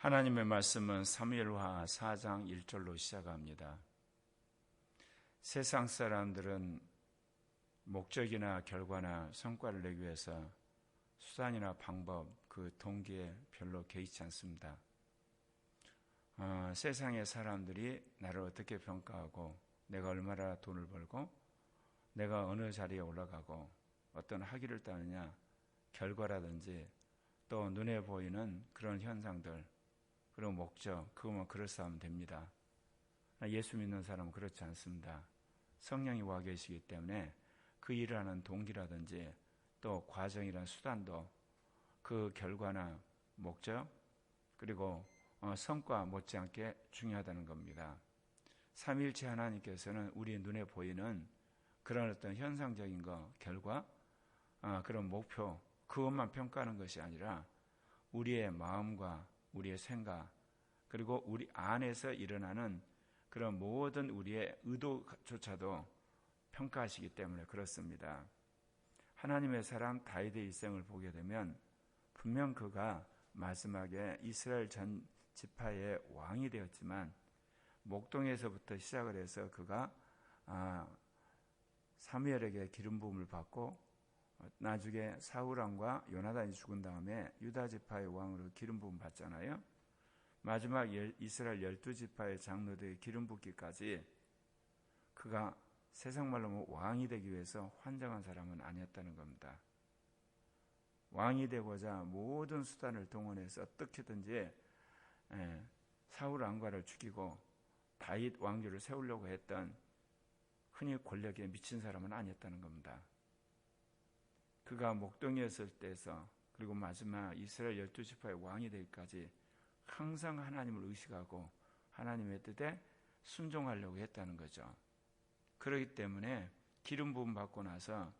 하나님의 말씀은 사무엘하 4장 1절로 시작합니다. 세상 사람들은 목적이나 결과나 성과를 내기 위해서 수단이나 방법, 그 동기에 별로 개의치 않습니다. 세상의 사람들이 나를 어떻게 평가하고 내가 얼마나 돈을 벌고 내가 어느 자리에 올라가고 어떤 학위를 따느냐, 결과라든지 또 눈에 보이는 그런 현상들, 그리고 목적, 그것만 그럴싸하면 됩니다. 예수 믿는 사람은 그렇지 않습니다. 성령이 와 계시기 때문에 그 일을 하는 동기라든지 또 과정이란 수단도 그 결과나 목적 그리고 성과 못지않게 중요하다는 겁니다. 삼위일체 하나님께서는 우리 눈에 보이는 그런 어떤 현상적인 것, 결과, 그런 목표, 그것만 평가하는 것이 아니라 우리의 마음과 우리의 생각, 그리고 우리 안에서 일어나는 그런 모든 우리의 의도조차도 평가하시기 때문에 그렇습니다. 하나님의 사람 다윗의 일생을 보게 되면 분명 그가 마지막에 이스라엘 전 지파의 왕이 되었지만 목동에서부터 시작을 해서 그가 사무엘에게 기름 부음을 받고 나중에 사울왕과 요나단이 죽은 다음에 유다 지파의 왕으로 기름 부음 받잖아요. 마지막 이스라엘 12지파의 장로들의 기름 붓기까지 그가 세상 말로 왕이 되기 위해서 환장한 사람은 아니었다는 겁니다. 왕이 되고자 모든 수단을 동원해서 어떻게든지 사울 왕가를 죽이고 다윗 왕조를 세우려고 했던 흔히 권력에 미친 사람은 아니었다는 겁니다. 그가 목동이었을 때에서 그리고 마지막 이스라엘 12지파의 왕이 되기까지 항상 하나님을 의식하고 하나님의 뜻에 순종하려고 했다는 거죠. 그렇기 때문에 기름 부음 받고 나서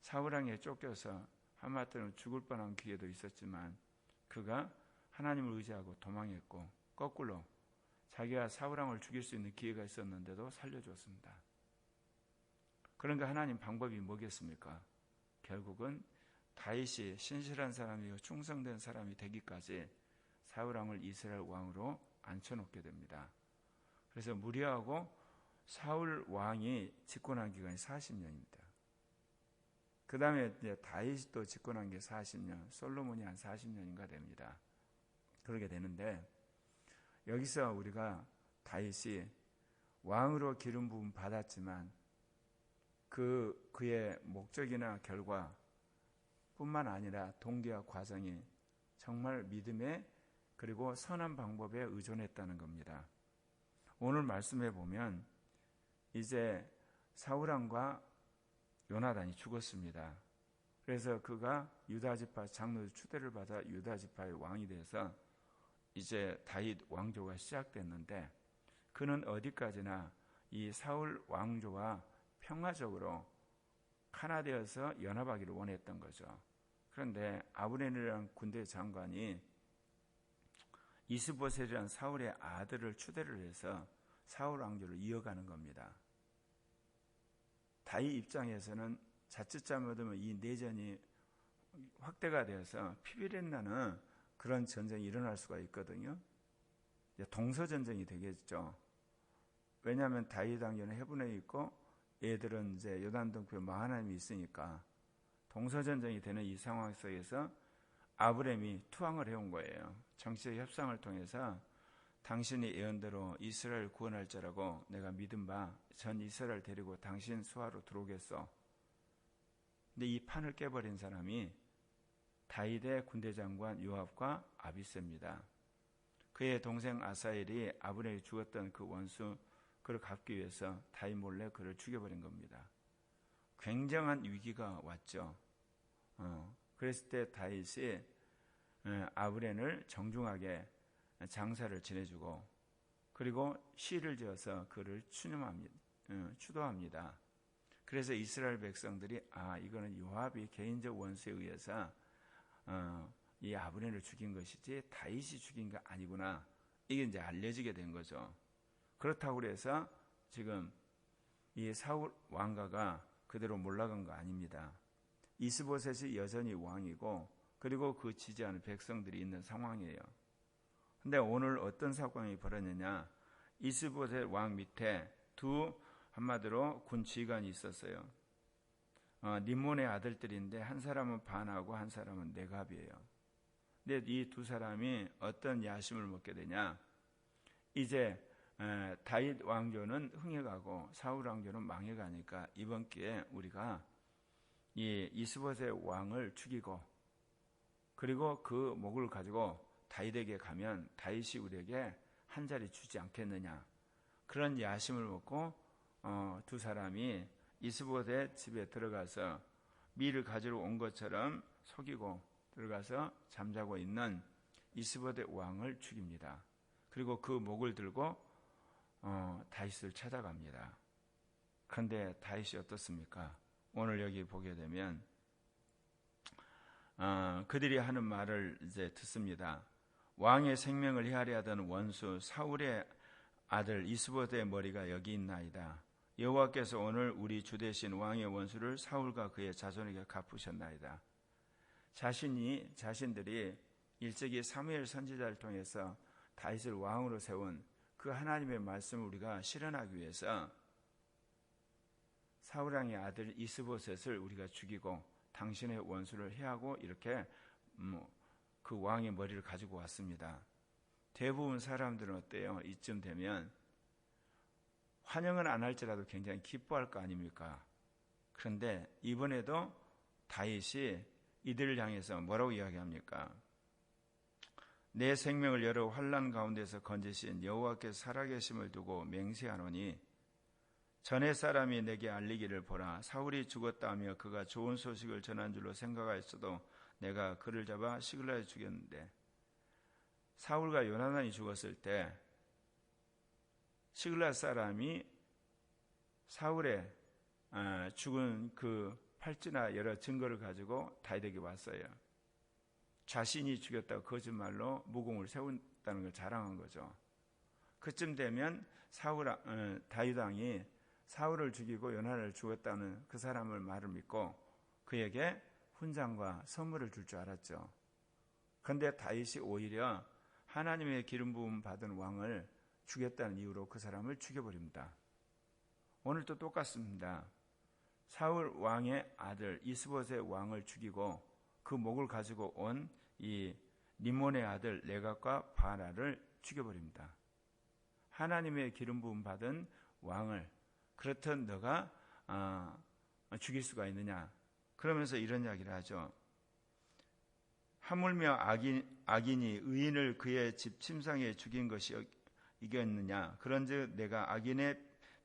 사울왕에 쫓겨서 하마터는 죽을 뻔한 기회도 있었지만 그가 하나님을 의지하고 도망했고 거꾸로 자기가 사울왕을 죽일 수 있는 기회가 있었는데도 살려줬습니다. 그러니까 하나님 방법이 뭐겠습니까? 결국은 다윗이 신실한 사람이고 충성된 사람이 되기까지 사울왕을 이스라엘 왕으로 앉혀놓게 됩니다. 그래서 무리하고 사울 왕이 집권한 기간이 40년입니다. 그 다음에 다윗이 또 집권한 게 40년, 솔로몬이 한 40년인가 됩니다. 그러게 되는데 여기서 우리가 다윗이 왕으로 기름 부음 받았지만 그의 목적이나 결과 뿐만 아니라 동기와 과정이 정말 믿음에 그리고 선한 방법에 의존했다는 겁니다. 오늘 말씀해 보면 이제 사울왕과 요나단이 죽었습니다. 그래서 그가 유다지파 장로의 추대를 받아 유다지파의 왕이 돼서 이제 다윗 왕조가 시작됐는데 그는 어디까지나 이 사울 왕조와 평화적으로 하나되어서 연합하기를 원했던 거죠. 그런데 아브넬이라는 군대 장관이 이스보셋이라는 사울의 아들을 추대를 해서 사울 왕조를 이어가는 겁니다. 다윗 입장에서는 자칫 잘못하면 이 내전이 확대가 되어서 피비린 나는 그런 전쟁이 일어날 수가 있거든요. 동서전쟁이 되겠죠. 왜냐하면 다윗 왕조는 헤브론에 있고 얘들은 이제 요단 동편에 마하나임이 있으니까 동서전쟁이 되는 이 상황 속에서 아브람이 투항을 해온 거예요. 정치적 협상을 통해서 당신이 예언대로 이스라엘 구원할 자라고 내가 믿은 바 전 이스라엘 데리고 당신 수하로 들어오겠어. 근데 이 판을 깨버린 사람이 다윗의 군대 장관 요압과 아비새입니다. 그의 동생 아사엘이 아브넬이 죽었던 그 원수 그를 갚기 위해서 다윗 몰래 그를 죽여버린 겁니다. 굉장한 위기가 왔죠. 그랬을 때 다윗이 아브넬을 정중하게 장사를 지내주고 그리고 시를 지어서 그를 추도합니다. 그래서 이스라엘 백성들이 이거는 요압이 개인적 원수에 의해서 이 아브넬을 죽인 것이지 다윗이 죽인 거 아니구나. 이게 이제 알려지게 된 거죠. 그렇다고 해서 지금 이 사울 왕가가 그대로 몰락한 거 아닙니다. 이스보셋이 여전히 왕이고 그리고 그 지지하는 백성들이 있는 상황이에요. 근데 오늘 어떤 사건이 벌어졌느냐? 이스보셋 왕 밑에 한마디로 군 지휘관이 있었어요. 림몬의 아들들인데 한 사람은 반하고 한 사람은 네갑이에요. 근데 이 두 사람이 어떤 야심을 먹게 되냐? 이제 다윗 왕조는 흥해가고 사울 왕조는 망해가니까 이번 기회에 우리가 이 이스보셋 왕을 죽이고 그리고 그 목을 가지고 다윗에게 가면 다윗이 우리에게 한 자리 주지 않겠느냐. 그런 야심을 먹고 두 사람이 이스보셋 집에 들어가서 밀을 가지러 온 것처럼 속이고 들어가서 잠자고 있는 이스보셋 왕을 죽입니다. 그리고 그 목을 들고 다윗을 찾아갑니다. 그런데 다윗이 어떻습니까? 오늘 여기 보게 되면 그들이 하는 말을 이제 듣습니다. 왕의 생명을 헤아려 하던 원수 사울의 아들 이스보셋의 머리가 여기 있나이다. 여호와께서 오늘 우리 주 대신 왕의 원수를 사울과 그의 자손에게 갚으셨나이다. 자신들이 일찍이 사무엘 선지자를 통해서 다윗을 왕으로 세운 그 하나님의 말씀을 우리가 실현하기 위해서 사울 왕의 아들 이스보셋을 우리가 죽이고 당신의 원수를 해하고 이렇게 그 왕의 머리를 가지고 왔습니다. 대부분 사람들은 어때요? 이쯤 되면 환영은 안 할지라도 굉장히 기뻐할 거 아닙니까? 그런데 이번에도 다윗이 이들을 향해서 뭐라고 이야기합니까? 내 생명을 여러 환난 가운데서 건지신 여호와께서 살아계심을 두고 맹세하노니 전에 사람이 내게 알리기를 보라. 사울이 죽었다 하며 그가 좋은 소식을 전한 줄로 생각하였어도 내가 그를 잡아 시글라에 죽였는데, 사울과 요나단이 죽었을 때 시글라 사람이 사울의 죽은 그 팔찌나 여러 증거를 가지고 다윗에게 왔어요. 자신이 죽였다고 거짓말로 무공을 세운다는 걸 자랑한 거죠. 그쯤 되면 다윗 왕이 사울을 죽이고 요나단을 죽였다는 그 사람을 말을 믿고 그에게 훈장과 선물을 줄 줄 알았죠. 그런데 다윗이 오히려 하나님의 기름 부음 받은 왕을 죽였다는 이유로 그 사람을 죽여버립니다. 오늘도 똑같습니다. 사울 왕의 아들 이스보셋 왕을 죽이고 그 목을 가지고 온 이 림몬의 아들 네갑과 바나를 죽여버립니다. 하나님의 기름 부음 받은 왕을 그렇듯 너가 죽일 수가 있느냐? 그러면서 이런 이야기를 하죠. 하물며 악인이 의인을 그의 집 침상에 죽인 것이 이겼느냐? 그런즉 내가 악인의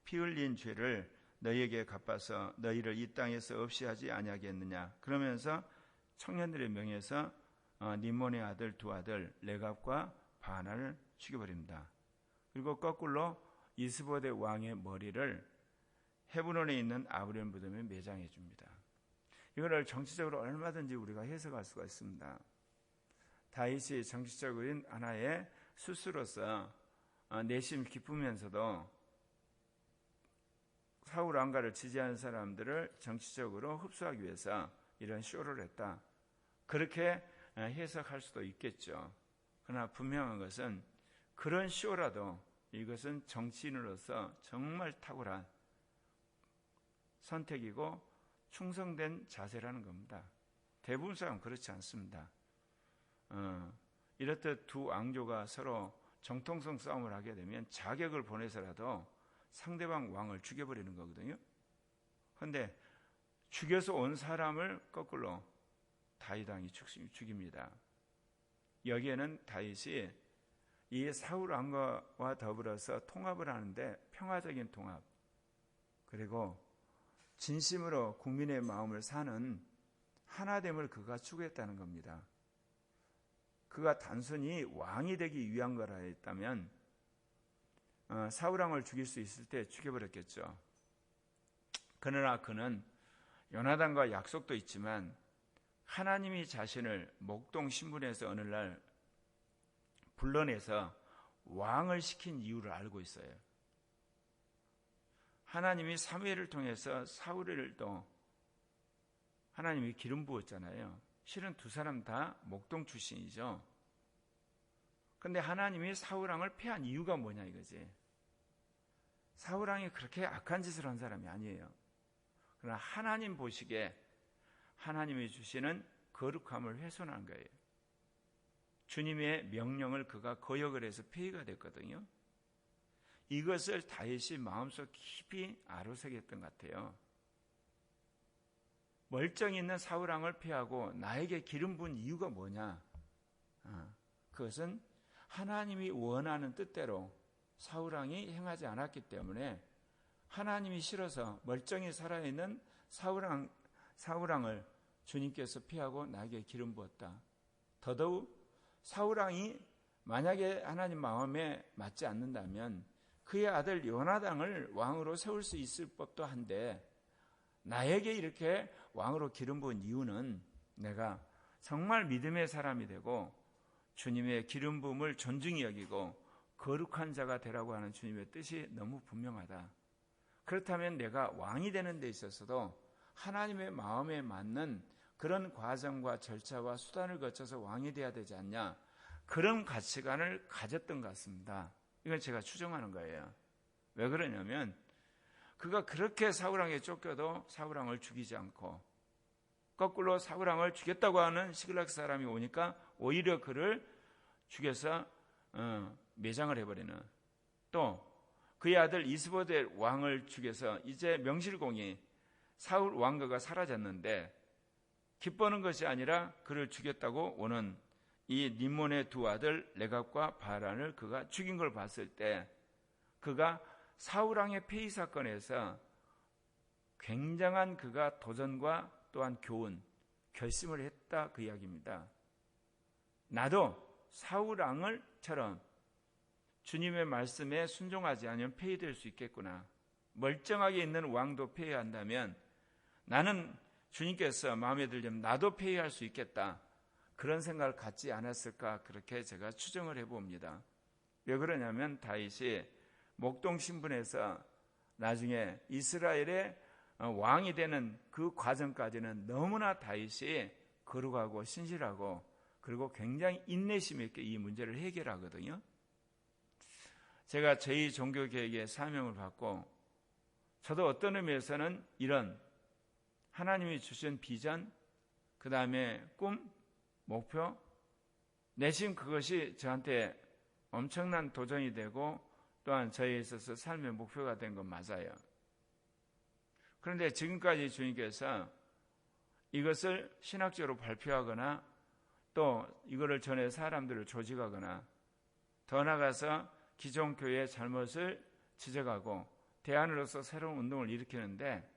피 흘린 죄를 너희에게 갚아서 너희를 이 땅에서 없이 하지 아니하겠느냐? 그러면서 청년들의 명예에서 림몬의 아들 두 아들 네갑과 바나를 죽여버립니다. 그리고 거꾸로 이스보셋 왕의 머리를 헤브론에 있는 아브람 무덤에 매장해 줍니다. 이거를 정치적으로 얼마든지 우리가 해석할 수가 있습니다. 다윗이 정치적인 하나의 수수로서 내심 기쁘면서도 사울 왕가를 지지하는 사람들을 정치적으로 흡수하기 위해서 이런 쇼를 했다. 그렇게 해석할 수도 있겠죠. 그러나 분명한 것은 그런 쇼라도 이것은 정치인으로서 정말 탁월한 선택이고 충성된 자세라는 겁니다. 대부분 사람은 그렇지 않습니다. 이렇듯 두 왕조가 서로 정통성 싸움을 하게 되면 자격을 보내서라도 상대방 왕을 죽여버리는 거거든요. 그런데 죽여서 온 사람을 거꾸로 다윗 왕이 죽입니다. 여기에는 다윗이 이 사울 왕과 더불어서 통합을 하는데 평화적인 통합, 그리고 진심으로 국민의 마음을 사는 하나됨을 그가 추구했다는 겁니다. 그가 단순히 왕이 되기 위한 거라 했다면 사울 왕을 죽일 수 있을 때 죽여버렸겠죠. 그러나 그는 요나단과 약속도 있지만 하나님이 자신을 목동 신분에서 어느 날 불러내서 왕을 시킨 이유를 알고 있어요. 하나님이 사무엘을 통해서 사울을 또 하나님이 기름 부었잖아요. 실은 두 사람 다 목동 출신이죠. 근데 하나님이 사울왕을 패한 이유가 뭐냐 이거지. 사울왕이 그렇게 악한 짓을 한 사람이 아니에요. 그러나 하나님 보시기에 하나님이 주시는 거룩함을 훼손한 거예요. 주님의 명령을 그가 거역을 해서 폐위가 됐거든요. 이것을 다윗이 마음속 깊이 아로새겼던 것 같아요. 멀쩡히 있는 사울왕을 패하고 나에게 기름 부은 이유가 뭐냐? 그것은 하나님이 원하는 뜻대로 사울왕이 행하지 않았기 때문에 하나님이 싫어서 멀쩡히 살아있는 사울왕을 주님께서 피하고 나에게 기름 부었다. 더더욱 사울왕이 만약에 하나님 마음에 맞지 않는다면 그의 아들 요나단을 왕으로 세울 수 있을 법도 한데 나에게 이렇게 왕으로 기름 부은 이유는 내가 정말 믿음의 사람이 되고 주님의 기름 부음을 존중히 여기고 거룩한 자가 되라고 하는 주님의 뜻이 너무 분명하다. 그렇다면 내가 왕이 되는 데 있어서도 하나님의 마음에 맞는 그런 과정과 절차와 수단을 거쳐서 왕이 돼야 되지 않냐. 그런 가치관을 가졌던 것 같습니다. 이건 제가 추정하는 거예요. 왜 그러냐면 그가 그렇게 사울왕에 쫓겨도 사울왕을 죽이지 않고 거꾸로 사울왕을 죽였다고 하는 시글락 사람이 오니까 오히려 그를 죽여서 매장을 해버리는, 또 그의 아들 이스보델 왕을 죽여서 이제 명실공히 사울 왕가가 사라졌는데 기뻐하는 것이 아니라 그를 죽였다고 오는 이 림몬의 두 아들 레갑과 바란을 그가 죽인 걸 봤을 때 그가 사울왕의 폐위 사건에서 굉장한 그가 도전과 또한 교훈, 결심을 했다 그 이야기입니다. 나도 사울왕을처럼 주님의 말씀에 순종하지 않으면 폐위될 수 있겠구나. 멀쩡하게 있는 왕도 폐위한다면 나는 주님께서 마음에 들려면 나도 폐위할 수 있겠다. 그런 생각을 갖지 않았을까 그렇게 제가 추정을 해봅니다. 왜 그러냐면 다윗이 목동 신분에서 나중에 이스라엘의 왕이 되는 그 과정까지는 너무나 다윗이 거룩하고 신실하고 그리고 굉장히 인내심 있게 이 문제를 해결하거든요. 제가 저희 종교개혁의 사명을 받고 저도 어떤 의미에서는 이런 하나님이 주신 비전, 그 다음에 꿈, 목표, 내심 그것이 저한테 엄청난 도전이 되고 또한 저희에 있어서 삶의 목표가 된 건 맞아요. 그런데 지금까지 주님께서 이것을 신학적으로 발표하거나 또 이거를 전해 사람들을 조직하거나 더 나아가서 기존 교회의 잘못을 지적하고 대안으로서 새로운 운동을 일으키는데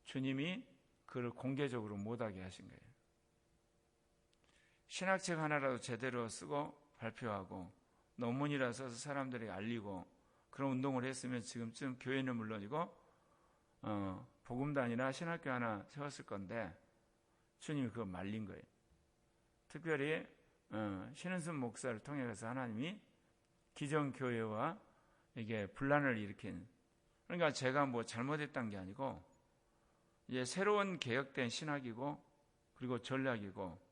주님이 그를 공개적으로 못하게 하신 거예요. 신학책 하나라도 제대로 쓰고 발표하고 논문이라 써서 사람들에게 알리고 그런 운동을 했으면 지금쯤 교회는 물론이고 복음단이나 신학교 하나 세웠을 건데 주님이 그거 말린 거예요. 특별히 신은순 목사를 통해서 하나님이 기존 교회와 이게 분란을 일으킨, 그러니까 제가 뭐 잘못했던 게 아니고 이제 새로운 개혁된 신학이고 그리고 전략이고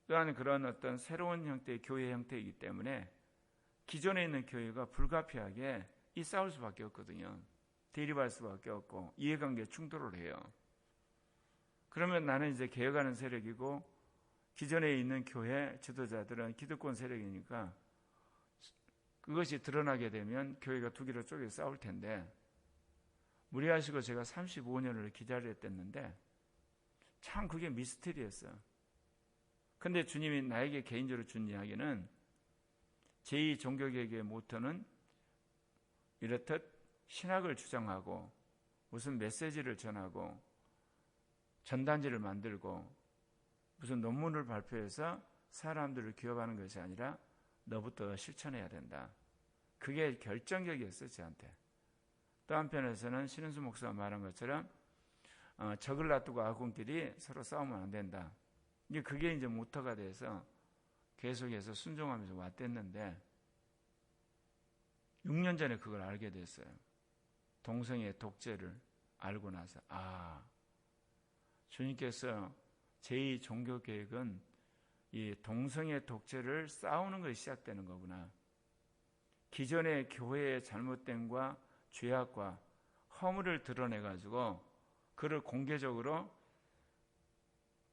또한 그런 어떤 새로운 형태의 교회 형태이기 때문에 기존에 있는 교회가 불가피하게 싸울 수밖에 없거든요. 대립할 수밖에 없고 이해관계 충돌을 해요. 그러면 나는 이제 개혁하는 세력이고 기존에 있는 교회 지도자들은 기득권 세력이니까 그것이 드러나게 되면 교회가 두 개로 쪼개 싸울 텐데 무리하시고 제가 35년을 기다렸댔는데 참 그게 미스터리였어요. 근데 주님이 나에게 개인적으로 준 이야기는 제2 종교개혁의 모토는 이렇듯 신학을 주장하고 무슨 메시지를 전하고 전단지를 만들고 무슨 논문을 발표해서 사람들을 기업하는 것이 아니라 너부터 실천해야 된다. 그게 결정적이었어요, 저한테. 또 한편에서는 신은수 목사가 말한 것처럼 적을 놔두고 아군끼리 서로 싸우면 안 된다. 그게 이제 모토가 돼서 계속해서 순종하면서 왔댔는데 6년 전에 그걸 알게 됐어요. 동성애의 독재를 알고 나서 주님께서 제2 종교개혁은 이 동성애 독재를 싸우는 것이 시작되는 거구나. 기존의 교회의 잘못됨과 죄악과 허물을 드러내가지고 그를 공개적으로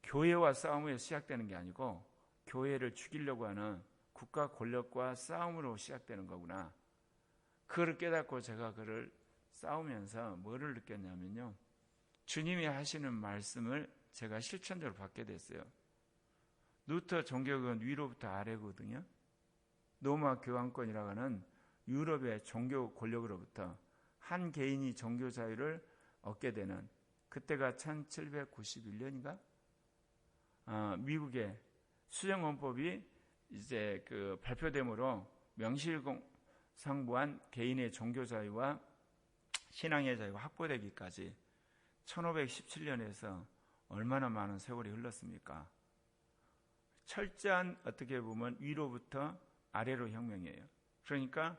교회와 싸움에 시작되는 게 아니고 교회를 죽이려고 하는 국가 권력과 싸움으로 시작되는 거구나. 그걸 깨닫고 제가 그를 싸우면서 뭐를 느꼈냐면요. 주님이 하시는 말씀을 제가 실천적으로 받게 됐어요. 루터 종교개혁은 위로부터 아래거든요. 로마 교황권이라고 하는 유럽의 종교 권력으로부터 한 개인이 종교 자유를 얻게 되는, 그때가 1791년인가? 미국의 수정헌법이 이제 그 발표됨으로 명실상부한 개인의 종교 자유와 신앙의 자유가 확보되기까지 1517년에서 얼마나 많은 세월이 흘렀습니까? 철저한, 어떻게 보면 위로부터 아래로 혁명이에요. 그러니까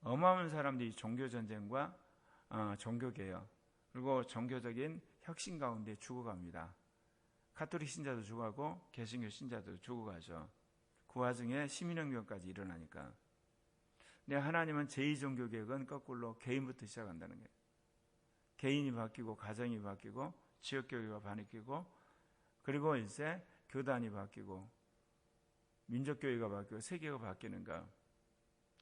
어마어마한 사람들이 종교전쟁과 종교개혁 그리고 종교적인 혁신 가운데 죽어갑니다. 가톨릭 신자도 죽어가고 개신교 신자도 죽어가죠. 그 와중에 시민혁명까지 일어나니까. 근데 하나님은 제2종교개혁은 거꾸로 개인부터 시작한다는 거예요. 개인이 바뀌고 가정이 바뀌고 지역교회가 바뀌고 그리고 이제 교단이 바뀌고 민족교회가 바뀌고 세계가 바뀌는가.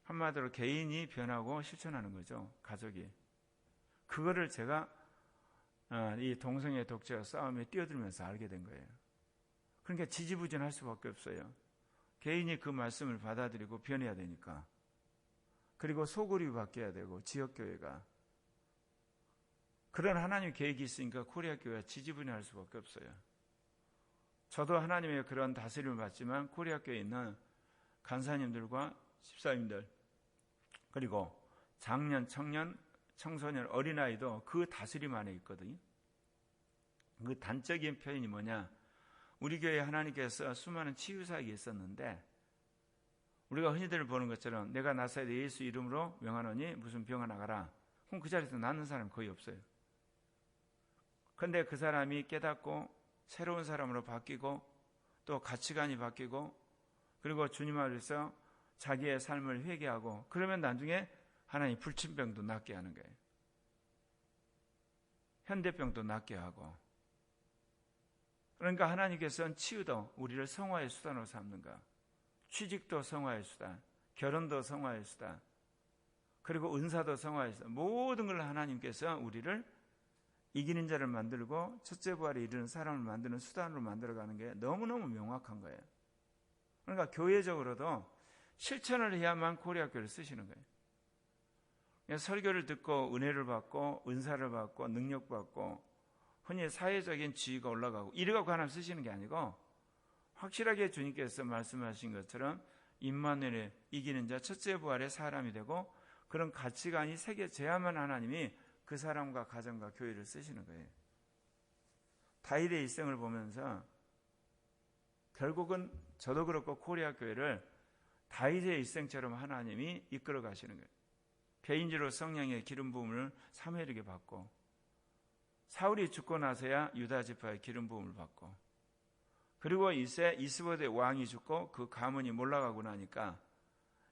한마디로 개인이 변하고 실천하는 거죠. 가족이. 그거를 제가 이 동성애 독재와 싸움에 뛰어들면서 알게 된 거예요. 그러니까 지지부진할 수밖에 없어요. 개인이 그 말씀을 받아들이고 변해야 되니까. 그리고 소그룹이 바뀌어야 되고 지역교회가. 그런 하나님 계획이 있으니까 코리아 교회가 지지부진할 수밖에 없어요. 저도 하나님의 그런 다스림을 받지만 코리아 교회에 있는 간사님들과 집사님들 그리고 장년, 청년, 청소년, 어린아이도 그 다스림 안에 있거든요. 그 단적인 표현이 뭐냐. 우리 교회에 하나님께서 수많은 치유사역이 있었는데 우리가 흔히들 보는 것처럼 내가 나사렛 예수 이름으로 명하노니 무슨 병아 나가라. 그럼 그 자리에서 낫는 사람이 거의 없어요. 그런데 그 사람이 깨닫고 새로운 사람으로 바뀌고 또 가치관이 바뀌고 그리고 주님 앞에서 자기의 삶을 회개하고 그러면 나중에 하나님 불침병도 낫게 하는 거예요. 현대병도 낫게 하고. 그러니까 하나님께서는 치유도 우리를 성화의 수단으로 삼는가. 취직도 성화의 수단, 결혼도 성화의 수단, 그리고 은사도 성화의 수단. 모든 걸 하나님께서 우리를 이기는 자를 만들고 첫째 부활에 이르는 사람을 만드는 수단으로 만들어가는 게 너무너무 명확한 거예요. 그러니까 교회적으로도 실천을 해야만 코리아 교회를 쓰시는 거예요. 설교를 듣고 은혜를 받고 은사를 받고 능력 받고 흔히 사회적인 지위가 올라가고 이래갖고 하나님 쓰시는 게 아니고 확실하게 주님께서 말씀하신 것처럼 임마누엘의 이기는 자 첫째 부활의 사람이 되고 그런 가치관이 새겨져야만 하나님이 그 사람과 가정과 교회를 쓰시는 거예요. 다윗의 일생을 보면서 결국은 저도 그렇고 코리아 교회를 다윗의 일생처럼 하나님이 이끌어 가시는 거예요. 개인적으로 성령의 기름 부음을 사무엘에게 받고 사울이 죽고 나서야 유다 지파의 기름 부음을 받고 그리고 이스보데 왕이 죽고 그 가문이 몰락하고 나니까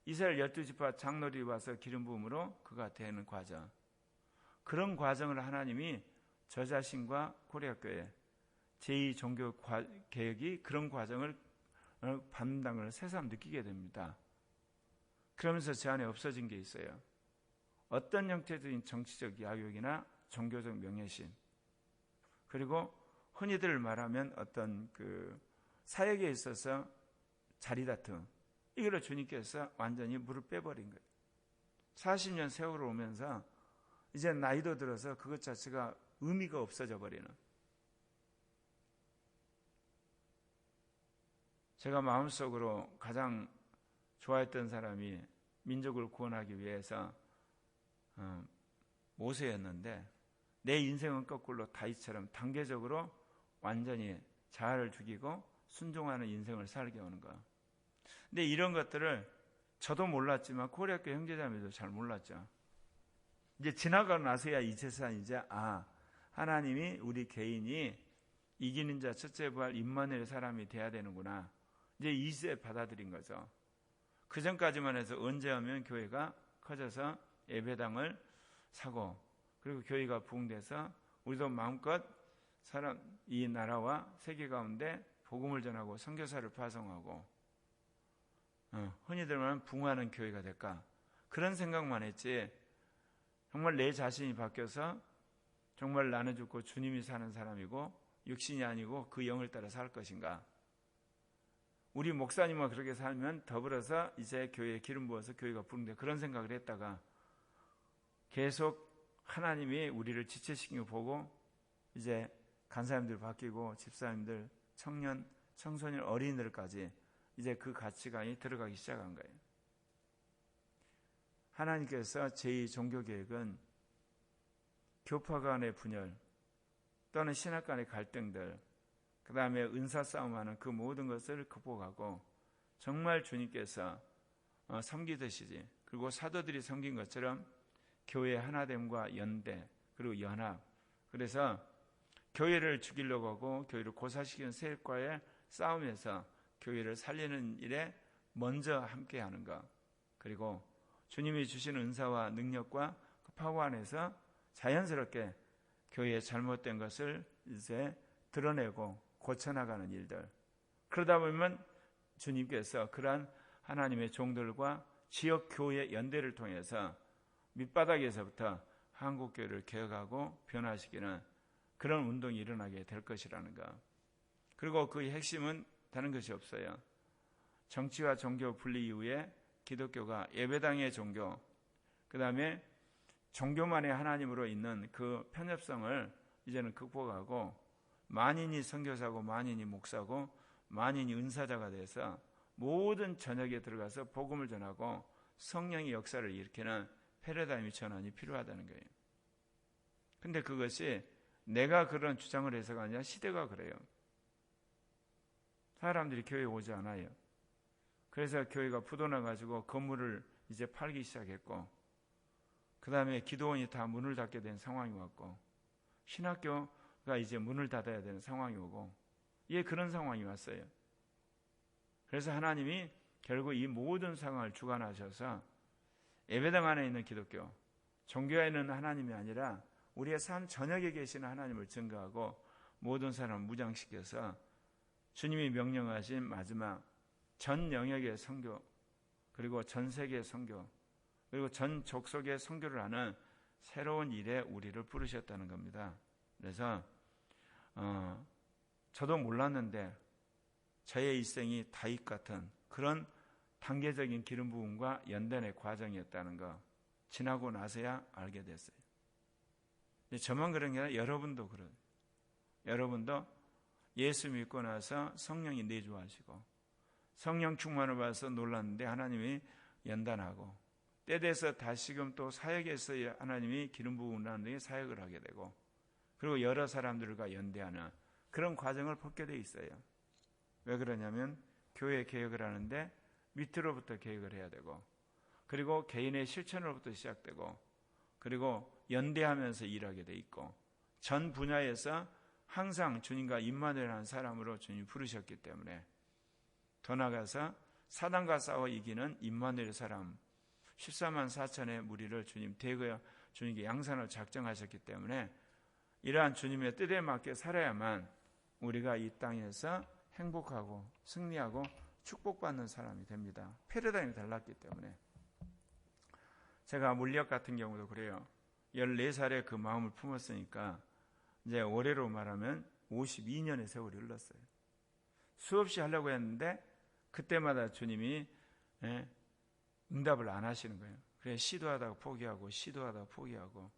이스라엘 12지파 장로들이 와서 기름 부음으로 그가 되는 과정. 그런 과정을 하나님이 저 자신과 코리아 교회 제2종교개혁이 그런 과정을 받는 걸 새삼 느끼게 됩니다. 그러면서 제 안에 없어진 게 있어요. 어떤 형태적인 정치적 야욕이나 종교적 명예심 그리고 흔히들 말하면 어떤 그 사역에 있어서 자리다툼 이걸 주님께서 완전히 무릎 빼버린 거예요. 40년 세월을 오면서 이제 나이도 들어서 그것 자체가 의미가 없어져 버리는. 제가 마음속으로 가장 좋아했던 사람이 민족을 구원하기 위해서 모세였는데 내 인생은 거꾸로 다윗처럼 단계적으로 완전히 자아를 죽이고 순종하는 인생을 살게 오는 거. 근데 이런 것들을 저도 몰랐지만 코리아교 형제자매도 잘 몰랐죠. 이제 지나가고 나서야 이제서 이제 하나님이 우리 개인이 이기는 자 첫째 부활 임마누엘 사람이 돼야 되는구나. 이제 2세 받아들인 거죠. 그 전까지만 해서 언제 하면 교회가 커져서 예배당을 사고, 그리고 교회가 부흥돼서 우리도 마음껏 이 나라와 세계 가운데 복음을 전하고 선교사를 파송하고 흔히들 말하는 부흥하는 교회가 될까, 그런 생각만 했지, 정말 내 자신이 바뀌어서 정말 나는 죽고 주님이 사는 사람이고 육신이 아니고 그 영을 따라 살 것인가, 우리 목사님과 그렇게 살면 더불어서 이제 교회에 기름 부어서 교회가 부흥돼, 그런 생각을 했다가 계속 하나님이 우리를 지체시킨 거 보고 이제 간사님들 바뀌고 집사님들, 청년, 청소년, 어린이들까지 이제 그 가치관이 들어가기 시작한 거예요. 하나님께서 제2 종교개혁은 교파 간의 분열 또는 신학 간의 갈등들, 그 다음에 은사 싸움하는 그 모든 것을 극복하고 정말 주님께서 섬기듯이, 그리고 사도들이 섬긴 것처럼 교회 하나됨과 연대, 그리고 연합, 그래서 교회를 죽이려고 하고 교회를 고사시키는 세력과의 싸움에서 교회를 살리는 일에 먼저 함께하는 것, 그리고 주님이 주신 은사와 능력과 그 파워 안에서 자연스럽게 교회의 잘못된 것을 이제 드러내고 고쳐나가는 일들, 그러다 보면 주님께서 그러한 하나님의 종들과 지역 교회 연대를 통해서 밑바닥에서부터 한국교회를 개혁하고 변화시키는 그런 운동이 일어나게 될 것이라는 것. 그리고 그 핵심은 다른 것이 없어요. 정치와 종교 분리 이후에 기독교가 예배당의 종교, 그 다음에 종교만의 하나님으로 있는 그 편협성을 이제는 극복하고 만인이 선교사고 만인이 목사고 만인이 은사자가 돼서 모든 전역에 들어가서 복음을 전하고 성령의 역사를 일으키는 패러다임의 전환이 필요하다는 거예요. 근데 그것이 내가 그런 주장을 해서가 아니라 시대가 그래요. 사람들이 교회에 오지 않아요. 그래서 교회가 부도나가지고 건물을 이제 팔기 시작했고, 그 다음에 기도원이 다 문을 닫게 된 상황이 왔고, 신학교가 이제 문을 닫아야 되는 상황이 오고, 그런 상황이 왔어요. 그래서 하나님이 결국 이 모든 상황을 주관하셔서 예배당 안에 있는 기독교, 종교에 있는 하나님이 아니라 우리의 삶 전역에 계시는 하나님을 증거하고 모든 사람을 무장시켜서 주님이 명령하신 마지막 전 영역의 선교, 그리고 전 세계의 선교, 그리고 전 족속의 선교를 하는 새로운 일에 우리를 부르셨다는 겁니다. 그래서 저도 몰랐는데 저의 일생이 다윗 같은 그런 단계적인 기름 부음과 연단의 과정이었다는 거 지나고 나서야 알게 됐어요. 근데 저만 그런 게 아니라 여러분도 그래요. 여러분도 예수 믿고 나서 성령이 내주하시고 성령 충만을 받아서 놀랐는데 하나님이 연단하고 때 돼서 다시금 또 사역에서 하나님이 기름 부음을 하는 데 사역을 하게 되고, 그리고 여러 사람들과 연대하는 그런 과정을 벗게 돼 있어요. 왜 그러냐면 교회 개혁을 하는데 밑으로부터 개혁을 해야 되고, 그리고 개인의 실천으로부터 시작되고, 그리고 연대하면서 일하게 돼 있고, 전 분야에서 항상 주님과 임마누엘한 사람으로 주님이 부르셨기 때문에 더 나아가서 사단과 싸워 이기는 임마누엘 사람 14만 4천의 무리를 주님께 양산을 작정하셨기 때문에 이러한 주님의 뜻에 맞게 살아야만 우리가 이 땅에서 행복하고 승리하고 축복받는 사람이 됩니다. 패러다임이 달랐기 때문에. 제가 물리학 같은 경우도 그래요. 14살에 그 마음을 품었으니까 이제 올해로 말하면 52년의 세월이 흘렀어요. 수없이 하려고 했는데 그때마다 주님이 응답을 안 하시는 거예요. 그래서 시도하다가 포기하고 시도하다가 포기하고,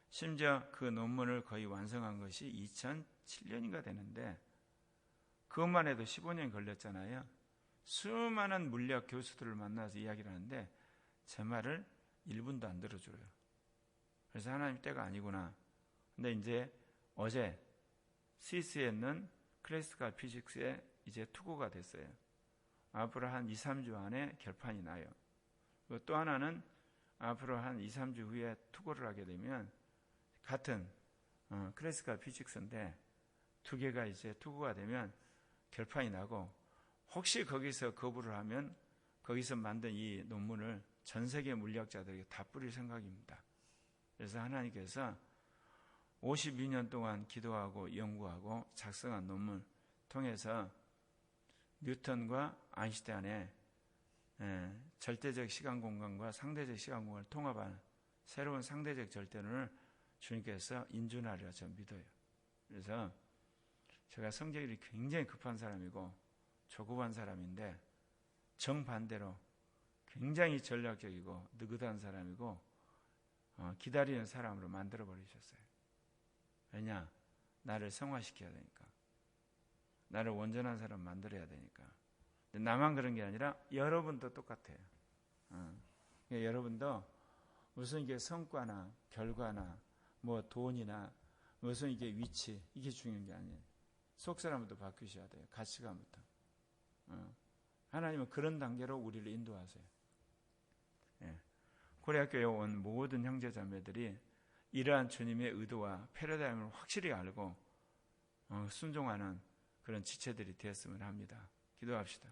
심지어 그 논문을 거의 완성한 것이 2007년인가 되는데 그것만 해도 15년 걸렸잖아요. 수많은 물리학 교수들을 만나서 이야기를 하는데 제 말을 1분도 안 들어줘요. 그래서 하나님 때가 아니구나. 근데 이제 어제 스위스에 있는 클래시컬 피직스에 이제 투고가 됐어요. 앞으로 한 2, 3주 안에 결판이 나요. 또 하나는 앞으로 한 2, 3주 후에 투고를 하게 되면 같은 클래시컬 피직스인데 두 개가 이제 투고가 되면 결판이 나고 혹시 거기서 거부를 하면 거기서 만든 이 논문을 전 세계 물리학자들에게 다 뿌릴 생각입니다. 그래서 하나님께서 52년 동안 기도하고 연구하고 작성한 논문 통해서 뉴턴과 아인슈타인의 절대적 시간 공간과 상대적 시간 공간을 통합한 새로운 상대적 절대론을 주님께서 인준하리라 저는 믿어요. 그래서 제가 성격이 굉장히 급한 사람이고 조급한 사람인데 정반대로 굉장히 전략적이고 느긋한 사람이고 기다리는 사람으로 만들어 버리셨어요. 왜냐? 나를 성화시켜야 되니까. 나를 온전한 사람 만들어야 되니까. 근데 나만 그런 게 아니라 여러분도 똑같아요. 그러니까 여러분도 무슨 이게 성과나 결과나 뭐 돈이나 무슨 이게 위치 이게 중요한 게 아니에요. 속 사람부터 바뀌셔야 돼요. 가치관부터. 하나님은 그런 단계로 우리를 인도하세요. 예. 고려학교에 온 모든 형제자매들이 이러한 주님의 의도와 패러다임을 확실히 알고 순종하는 그런 지체들이 되었으면 합니다. 기도합시다.